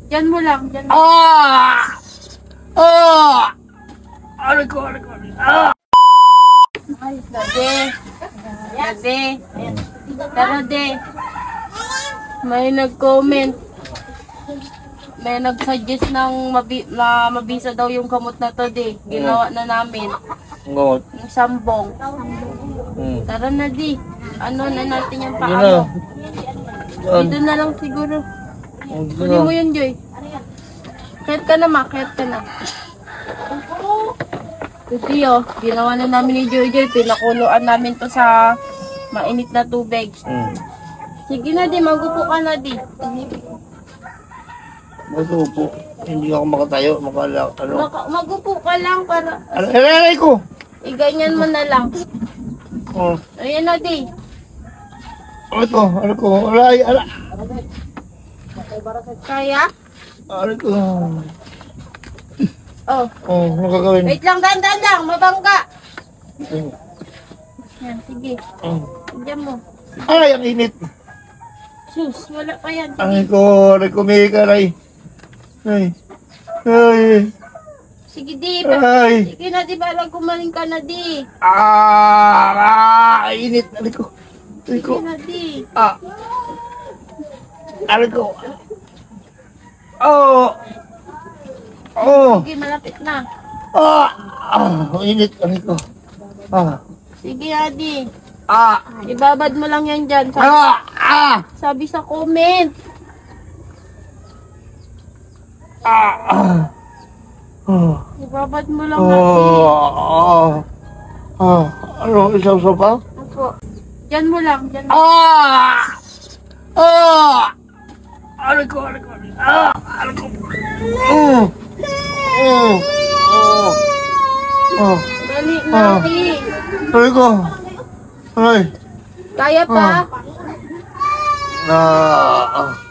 Diyan mo lang. Diyan mo. Aray ko. Dade. Pero de, may nag-comment. May nag-suggest ng mabisa daw yung kamot na to, de. Ginawa na namin. Ngot. Yung sambong. Tara na, di. Ano na natin yung paano. Dito na lang siguro. Huli mo yun, Joy. Kahit ka na, kahit ka na. Ito ginawa na namin ni Joy. Pinakuluan namin to sa mainit na tubig. Sige na, di. Magupo ka na, di. Magupo. Hindi ako makatayo. Magupo ka lang para... Aray ko! Iganyan mo na lang. Ayan na, di. Aray ko. Aray. Kaya? Aray ko. Ano gagawin? Wait lang, dandan lang. Mabangga. Yan, sige. Diyan mo. Aray, ang init. Sus, wala pa yan. Aray ko, may karay. Ay. Sige, di. Ay. Sige na, di. Balang kumaling ka na, di. Init. Aray ko. Sige na, di. Aray ko. Sige, malapit na. Init. Aray ko. Sige na, di. Ibabad mo lang yan dyan. Sabi sa comment. Ibabad mo lang natin. Ano, isaw-saw pa? Opo. Diyan mo lang. Diyan mo. Aray ko. Dali na, di. Aray ko. Aray. Kaya pa?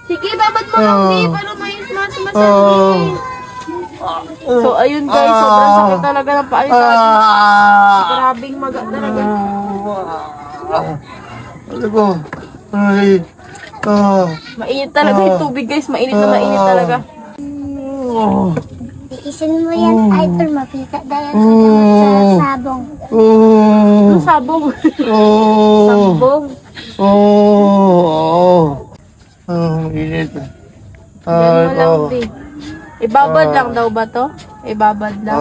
Sige, babad mo lang, di. Para may masabi. So, ayun guys. Sobrang sakit talaga ng paa. Grabing maga talaga. Aray ko. Aray. Mainit talaga yung tubig guys. Mainit na mainit talaga. Isin mo yan, idol, mapita dahil sa sabong. Ano sabong? Sabong. Init. Yan mo lang, di. Ibabad lang daw ba to? Ibabad lang.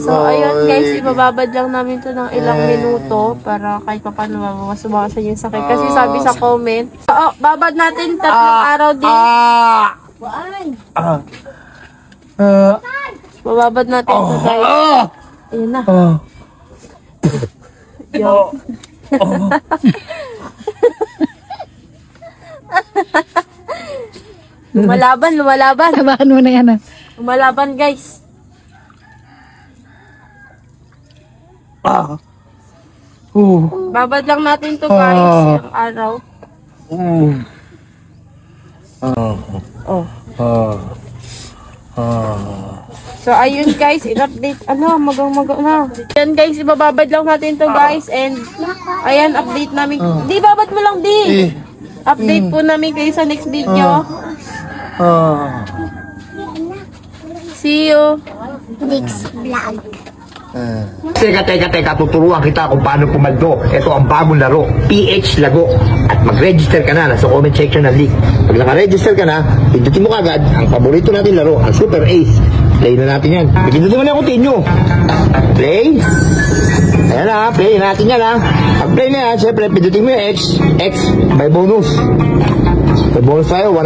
So, ayun guys, ibababad lang namin to ng ilang minuto para kahit pa paano masubawasan yung sakit. Kasi sabi sa comment, babad natin 3 araw din. Bababad natin ito guys. Ayun na. Lumalaban. Tabahan mo na yan Lumalaban guys. Babad lang natin to guys, yung araw. So ayun guys, in-update. Magang-maga na. Yan guys, ibababad lang natin to guys. And ayan, update namin. Di, babad mo lang di. Update po namin kayo sa next video. See you Next vlog. Teka, tuturuan kita kung paano pumaldo. Ito ang bagong laro, PH Lago. At mag-register ka na, nasa comment section ng link. Pag naka-register ka na, pindutin mo kagad ang paborito natin laro, ang Super Ace. Play na natin yan. Pindutin mo na yung continue. Play. Ayan na, play natin yan ha. Pag-play na yan, syempre, pindutin mo yung X by bonus. May bonus tayo, 1,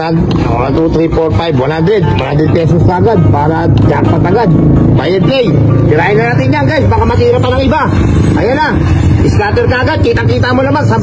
2, 3, 4, 5, 100 pesos agad para jackpot agad. Bayad play. Tirahin na natin yan guys, baka matira pa ng iba. Ayan na, scatter ka agad, kitang-kita mo naman, 10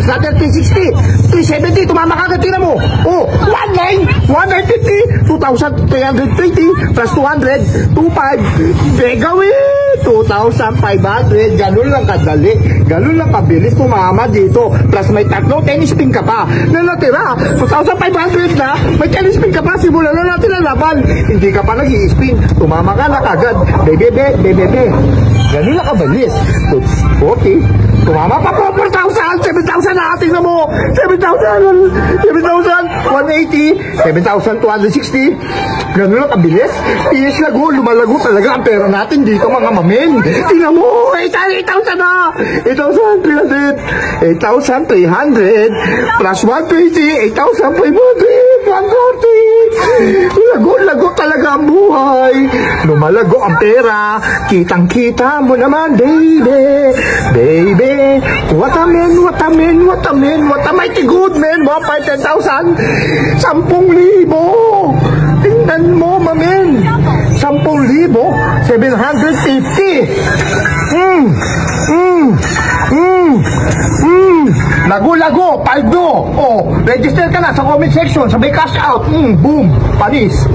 scatter, 360, 370, tumama ka agad, tira mo. 19, 150, 2,320, plus 200, 25, gagawin, 2,500, ganun lang kadali, ganun lang kabilis tumama dito, plus may tatlo, tennis spin ka pa, na natira, 2,500 na, may tennis spin ka pa, simulan na natin ang laban, hindi ka pa nag-i-spin, tumama ka na agad, bebe, Ganun lang kabilis. 40. Tumama pa po, 4,000, 7,000 na, tingnan mo. 7,000, 180, 7,260. Ganun lang kabilis. PS lago, lumalago talaga ang pera natin dito mga mamin. Tingnan mo, 8,000 na. 8,300. 8,300 plus 120, 8,500, 140. Lago talaga ang buhay. Lumalago ang pera. Kitang-kita mo naman, baby. Baby. What a man. What a mighty good man. 10,000. 10,000. Tingnan mo, mamin. 10,000. 750. Lago, paldo. Oh, register ka na sa comment section. Sabay cash out. Boom. Panis.